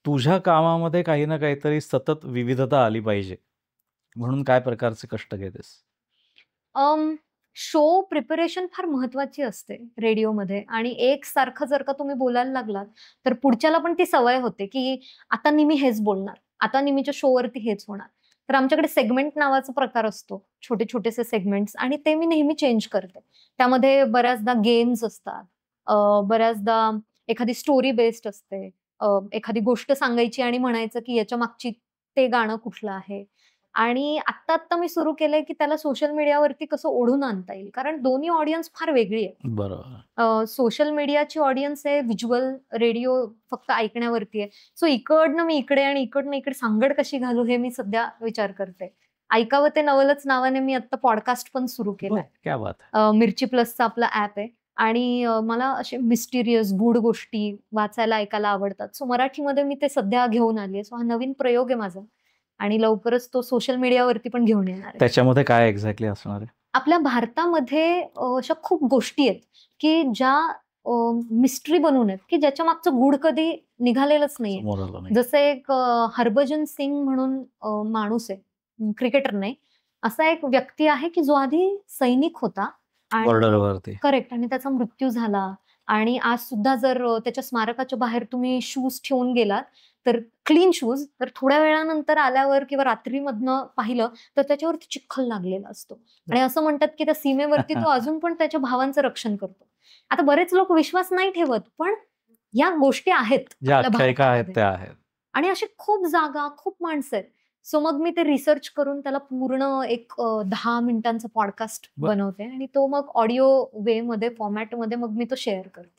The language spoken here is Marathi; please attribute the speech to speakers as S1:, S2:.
S1: तुझ्या कामामध्ये काही ना काहीतरी सतत विविधता आली पाहिजे, म्हणून काय प्रकारचे कष्ट घेतेस?
S2: शो प्रिपरेशन फार महत्वाची असते रेडिओमध्ये आणि एकसारखं जर का तुम्ही बोलायला लागलात, तर पुढच्याला पण ती सवय होते, की आता नेहमी हेच बोलणार. आता नेहमीच्या शोवरती हेच होणार. तर आमच्याकडे सेगमेंट नावाचा प्रकार असतो. छोटे-छोटेसे सेगमेंट्स आणि ते मी नेहमी चेंज करते. त्यामध्ये बऱ्याचदा गेम्स असतात. बऱ्याचदा एखादी स्टोरी बेस्ड असते. एखादी गोष्ट सांगायची आणि म्हणायचं, की याच्या मागची ते गाणं कुठलं आहे. आणि आत्ता-आत्ता मी सुरू केलंय, की त्याला सोशल मीडियावरती कसं ओढून आणता येईल. कारण दोन्ही ऑडियन्स फार वेगळी आहे.
S1: बरोबर.
S2: सोशल मीडियाची ऑडियन्स आहे, व्हिज्युअल रेडिओ फक्त ऐकण्यावरती आहे. सो इकडनं मी इकडे आणि इकडनं इकडे सांगड कशी घालू हे मी सध्या विचार करते. ऐकावं ते नवलच नावाने मी आता पॉडकास्ट पण सुरू
S1: बरं,
S2: केलाय.
S1: क्या बात है!
S2: मिर्ची प्लसचा आपला ॲप आहे आणि मला असे मिस्टिरियस गूढ गोष्टी वाचायला, ऐकायला आवडतात. सो मराठीमध्ये मी ते सध्या घेऊन आली आहे. सो हा नवीन प्रयोग आहे माझा आणि लवकरच तो सोशल मीडियावरती पण घेऊन येणार आहे.
S1: त्याच्यामध्ये काय एक्झॅक्टली असणार आहे?
S2: आपल्या भारतामध्ये अशा खूप गोष्टी आहेत, की ज्या मिस्ट्री बनवून आहेत, की ज्याच्या मागचं गूढ कधी निघालेलंच नाहीये.
S1: समोर आलं नाही.
S2: जसं एक हरभजन सिंग म्हणून माणूस आहे, क्रिकेटर नाही. असा एक व्यक्ती आहे, की जो आधी सैनिक होता आणि
S1: बॉर्डरवरती.
S2: करेक्ट आणि त्याचा मृत्यू झाला आणि आज सुद्धा जर त्याच्या स्मारकाच्या बाहेर तुम्ही शूज ठेवून गेलात, तर क्लीन शूज, तर थोड्या वेळानंतर आल्यावर किंवा रात्रीमधनं पाहिलं, तर त्याच्यावरती चिखल लागलेला असतो. आणि असं म्हणतात, की त्या सीमेवरती तो अजून पण त्याच्या भावांचं रक्षण करतो. आता बरेच लोक विश्वास नाही ठेवत, पण या गोष्टी आहेत
S1: ज्या
S2: आपल्या
S1: आख्यायिका आहेत
S2: भारतामध्ये.
S1: त्या आहेत.
S2: आणि अशी खूप जागा, खूप माणसं आहेत. सो मग मी ते रिसर्च करून त्याला पूर्ण एक 10 मिनिटांचा पॉडकास्ट
S1: बरं.
S2: बनवते आणि तो मग ऑडिओ वेमध्ये, फॉर्मॅटमध्ये मग मी तो शेअर करते.